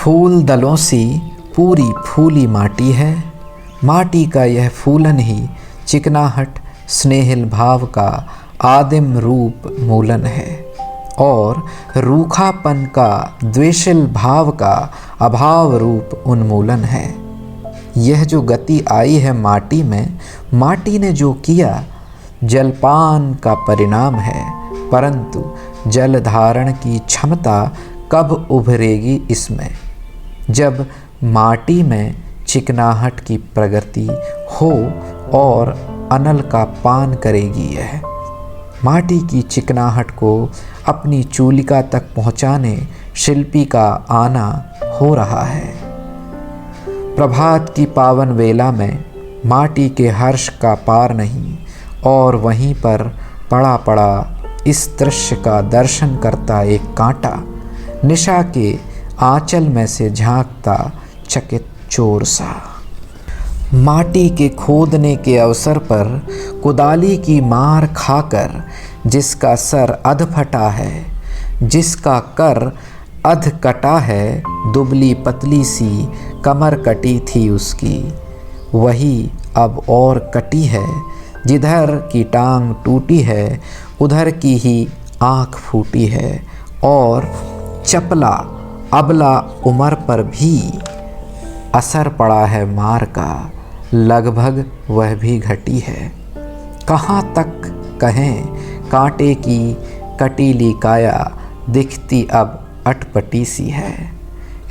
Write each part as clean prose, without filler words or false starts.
फूल दलों सी पूरी फूली माटी है, माटी का यह फूलन ही चिकनाहट स्नेहिल भाव का आदिम रूप मूलन है, और रूखापन का द्वेषिल भाव का अभाव रूप उन्मूलन है। यह जो गति आई है माटी में, माटी ने जो किया जलपान का परिणाम है, परंतु जल धारण की क्षमता कब उभरेगी इसमें, जब माटी में चिकनाहट की प्रगति हो और अनल का पान करेगी। यह माटी की चिकनाहट को अपनी चूलिका तक पहुँचाने शिल्पी का आना हो रहा है। प्रभात की पावन वेला में माटी के हर्ष का पार नहीं, और वहीं पर पड़ा पड़ा इस दृश्य का दर्शन करता एक कांटा निशा के आंचल में से झांकता चकित चोर सा। माटी के खोदने के अवसर पर कुदाली की मार खाकर जिसका सर अध फटा है, जिसका कर अध कटा है, दुबली पतली सी कमर कटी थी उसकी, वही अब और कटी है। जिधर की टांग टूटी है उधर की ही आँख फूटी है, और चपला अबला उम्र पर भी असर पड़ा है मार का, लगभग वह भी घटी है। कहाँ तक कहें कांटे की कटीली काया, दिखती अब अटपटी सी है।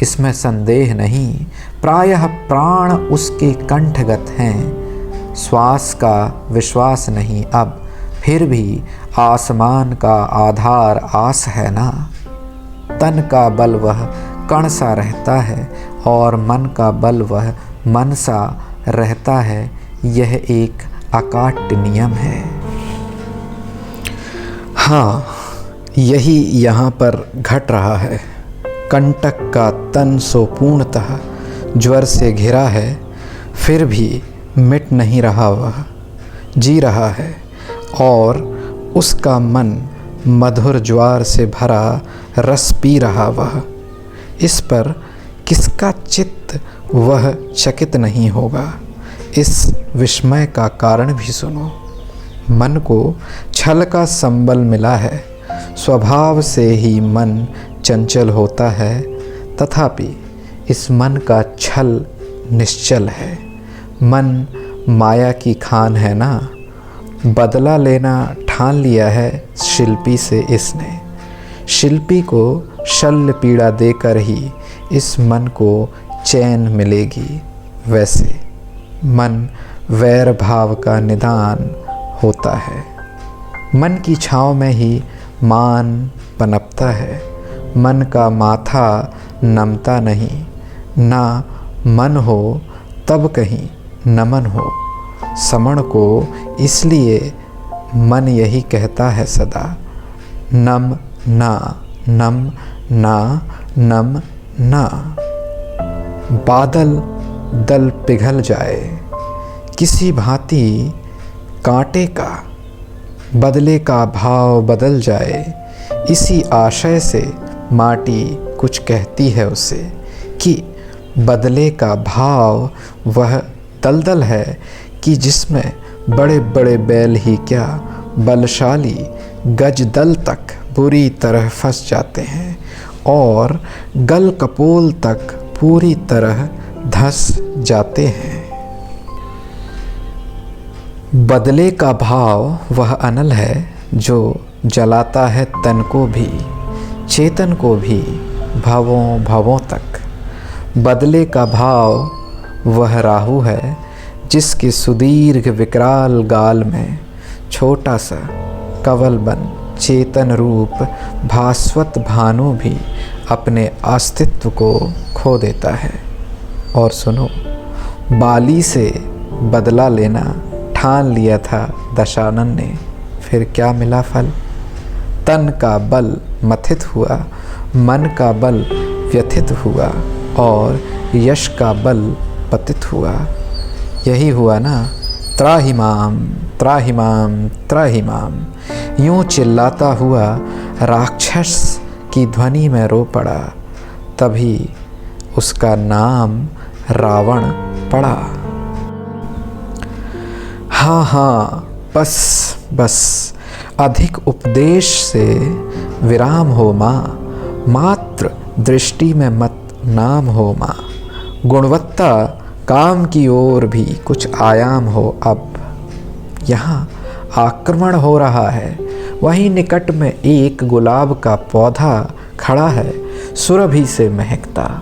इसमें संदेह नहीं, प्रायः प्राण उसके कंठगत हैं। श्वास का विश्वास नहीं अब, फिर भी आसमान का आधार आस है ना। तन का बल वह कण सा रहता है, और मन का बल वह मन सा रहता है। यह एक अकाट्य नियम है। हाँ, यही यहाँ पर घट रहा है। कंटक का तन सो पूर्णतः ज्वर से घिरा है, फिर भी मिट नहीं रहा, वह जी रहा है, और उसका मन मधुर ज्वार से भरा रस पी रहा वह। इस पर किसका चित्त वह चकित नहीं होगा। इस विस्मय का कारण भी सुनो। मन को छल का संबल मिला है, स्वभाव से ही मन चंचल होता है, तथापि इस मन का छल निश्चल है। मन माया की खान है ना, बदला लेना ठान लिया है शिल्पी से इसने। शिल्पी को शल्य पीड़ा देकर ही इस मन को चैन मिलेगी। वैसे मन वैर भाव का निदान होता है। मन की छाँव में ही मान पनपता है। मन का माथा नमता नहीं, ना मन हो तब कहीं नमन हो। समण को इसलिए मन यही कहता है सदा, नम ना नम ना नम ना। बादल दल पिघल जाए किसी भांति, कांटे का बदले का भाव बदल जाए, इसी आशय से माटी कुछ कहती है उसे कि बदले का भाव वह दलदल है कि जिसमें बड़े बड़े बैल ही क्या, बलशाली गज दल तक बुरी तरह फंस जाते हैं, और गल कपोल तक पूरी तरह धंस जाते हैं। बदले का भाव वह अनल है जो जलाता है तन को भी, चेतन को भी, भवों भवों तक। बदले का भाव वह राहु है जिसके सुदीर्घ विकराल गाल में छोटा सा कवल बन चेतन रूप भास्वत भानु भी अपने अस्तित्व को खो देता है। और सुनो, बाली से बदला लेना ठान लिया था दशानन ने, फिर क्या मिला फल। तन का बल मथित हुआ, मन का बल व्यथित हुआ, और यश का बल पतित हुआ। यही हुआ ना, त्राहिमाम त्राहिमाम त्राहिमाम। यूं चिल्लाता हुआ राक्षस की ध्वनि में रो पड़ा। तभी उसका नाम रावण पड़ा। हाँ हाँ, बस बस, अधिक उपदेश से विराम हो माँ, मात्र दृष्टि में मत नाम हो माँ। गुणवत्ता काम की ओर भी कुछ आयाम हो अब। यहाँ आक्रमण हो रहा है, वहीं निकट में एक गुलाब का पौधा खड़ा है, सुरभि से महकता,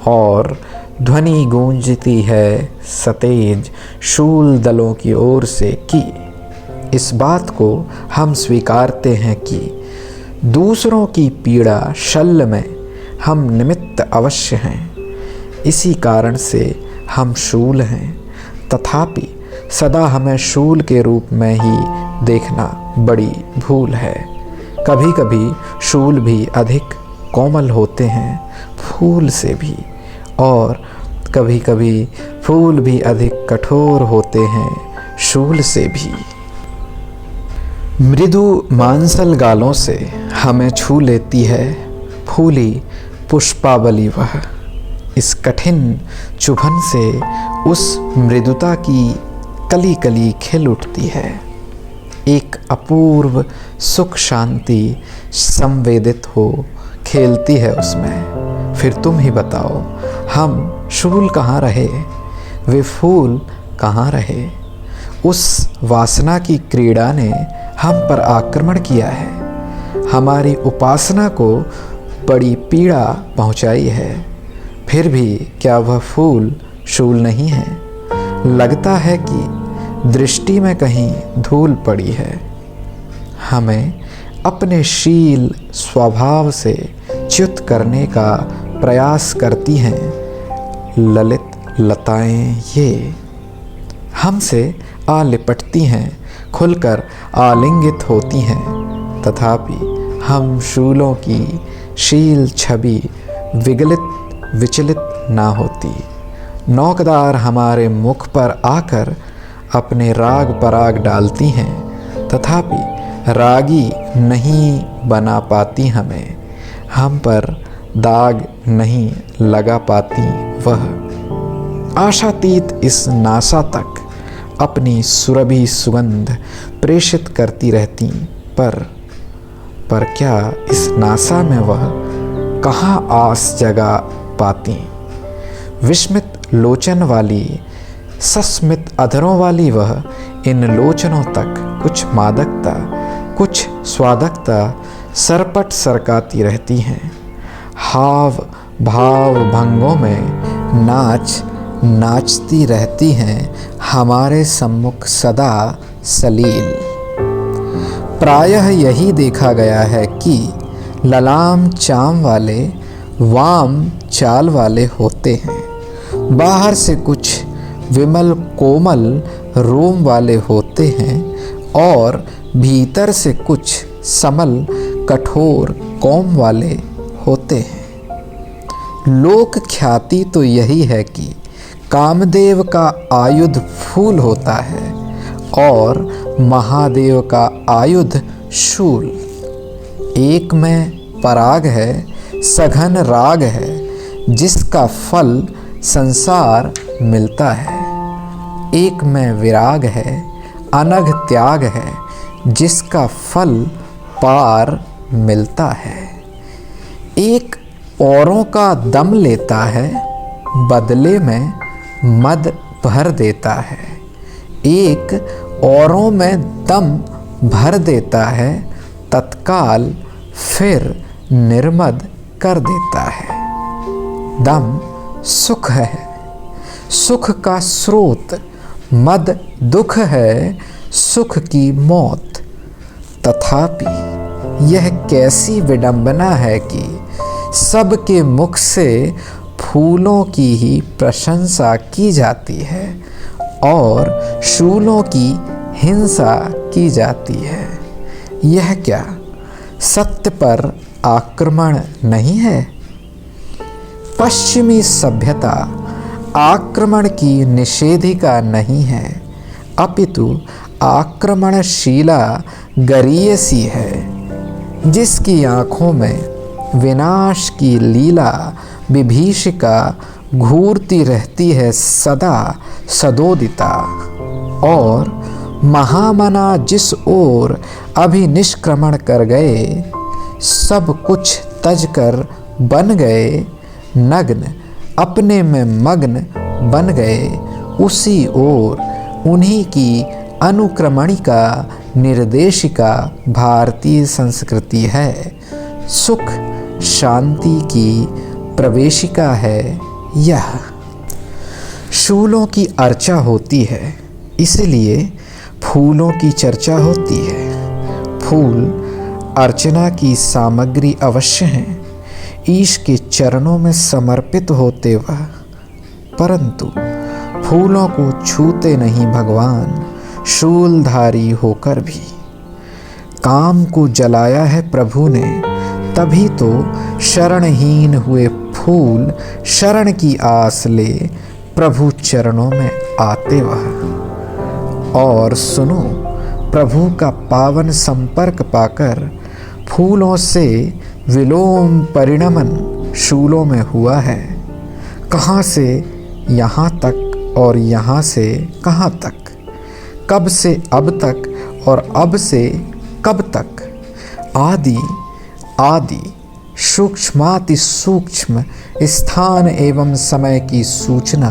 और ध्वनि गूंजती है सतेज शूल दलों की ओर से कि इस बात को हम स्वीकारते हैं कि दूसरों की पीड़ा शल्य में हम निमित्त अवश्य हैं। इसी कारण से हम शूल हैं, तथापि सदा हमें शूल के रूप में ही देखना बड़ी भूल है। कभी कभी शूल भी अधिक कोमल होते हैं फूल से भी, और कभी कभी फूल भी अधिक कठोर होते हैं शूल से भी। मृदु मांसल गालों से हमें छू लेती है फूली पुष्पावली वह। इस कठिन चुभन से उस मृदुता की कली कली खिल उठती है। एक अपूर्व सुख शांति संवेदित हो खेलती है उसमें। फिर तुम ही बताओ, हम शूल कहाँ रहे, वे फूल कहाँ रहे। उस वासना की क्रीड़ा ने हम पर आक्रमण किया है, हमारी उपासना को बड़ी पीड़ा पहुंचाई है। फिर भी क्या वह फूल शूल नहीं है? लगता है कि दृष्टि में कहीं धूल पड़ी है। हमें अपने शील स्वभाव से च्युत करने का प्रयास करती हैं ललित लताएं ये। हमसे आ लिपटती हैं, खुलकर आलिंगित होती हैं, तथापि हम शूलों की शील छवि विचलित ना होती। नौकदार हमारे मुख पर आकर अपने राग पराग डालती हैं, तथापि रागी नहीं बना पाती हमें। हम पर दाग नहीं लगा पाती वह। आशातीत इस नासा तक अपनी सुरभि सुगंध प्रेषित करती रहती, पर क्या इस नासा में वह कहाँ आस जगा पाती। विस्मित लोचन वाली, सस्मित अधरों वाली वह इन लोचनों तक कुछ मादकता, कुछ स्वादकता सरपट सरकाती रहती हैं। हाव भाव भंगों में नाचती रहती हैं हमारे सम्मुख सदा सलील। प्रायः यही देखा गया है कि ललाम चाम वाले वाम चाल वाले होते हैं, बाहर से कुछ विमल कोमल रोम वाले होते हैं और भीतर से कुछ समल कठोर कौम वाले होते हैं। लोक ख्याति तो यही है कि कामदेव का आयुध फूल होता है और महादेव का आयुध शूल। एक में पराग है, सघन राग है, जिसका फल संसार मिलता है। एक में विराग है, अनघ त्याग है, जिसका फल पार मिलता है। एक औरों का दम लेता है, बदले में मद भर देता है। एक औरों में दम भर देता है, तत्काल फिर निर्मद कर देता है। दम सुख है, सुख का स्रोत, मद दुख है, सुख की मौत। तथापि यह कैसी विडंबना है कि सबके मुख से फूलों की ही प्रशंसा की जाती है और शूलों की हिंसा की जाती है। यह क्या सत्य पर आक्रमण नहीं है? पश्चिमी सभ्यता आक्रमण की निषेधिका नहीं है, अपितु आक्रमणशीला गरीयसी है, जिसकी आँखों में विनाश की लीला विभीषिका घूरती रहती है सदा सदोदिता। और महामना जिस ओर अभी निष्क्रमण कर गए, सब कुछ तज कर बन गए नग्न, अपने में मग्न बन गए, उसी ओर उन्हीं की अनुक्रमणिका निर्देशिका भारतीय संस्कृति है। सुख शांति की प्रवेशिका है यह। शूलों की अर्चा होती है, इसलिए फूलों की चर्चा होती है। फूल अर्चना की सामग्री अवश्य हैं, ईश के चरणों में समर्पित होते वह, परंतु फूलों को छूते नहीं भगवान शूलधारी होकर भी। काम को जलाया है प्रभु ने, तभी तो शरणहीन हुए फूल शरण की आस ले प्रभु चरणों में आते वह। और सुनो, प्रभु का पावन संपर्क पाकर फूलों से विलोम परिणमन शूलों में हुआ है। कहाँ से यहाँ तक और यहाँ से कहाँ तक, कब से अब तक और अब से कब तक, आदि आदि सूक्ष्माति सूक्ष्म स्थान एवं समय की सूचना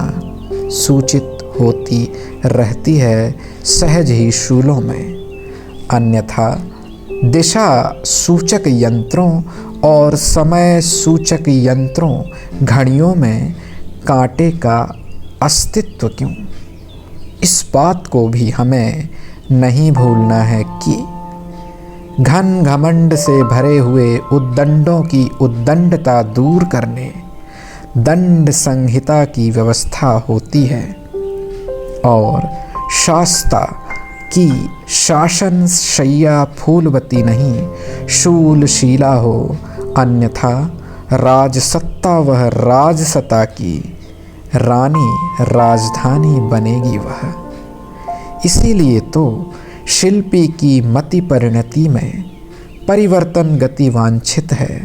सूचित होती रहती है सहज ही शूलों में। अन्यथा दिशा सूचक यंत्रों और समय सूचक यंत्रों घड़ियों में कांटे का अस्तित्व क्यों? इस बात को भी हमें नहीं भूलना है कि घन घमंड से भरे हुए उद्दंडों की उद्दंडता दूर करने दंड संहिता की व्यवस्था होती है, और शास्ता की शासन शैया फूलवती नहीं शूलशीला हो, अन्यथा राजसत्ता वह राजसत्ता की रानी राजधानी बनेगी वह। इसीलिए तो शिल्पी की मति परिणति में परिवर्तन गति वांछित है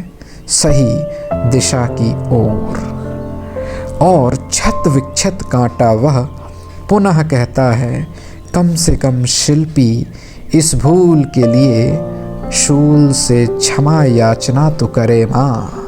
सही दिशा की ओर। और क्षत विक्षत कांटा वह पुनः कहता है, कम से कम शिल्पी इस भूल के लिए शूल से क्षमा याचना तो करे माँ।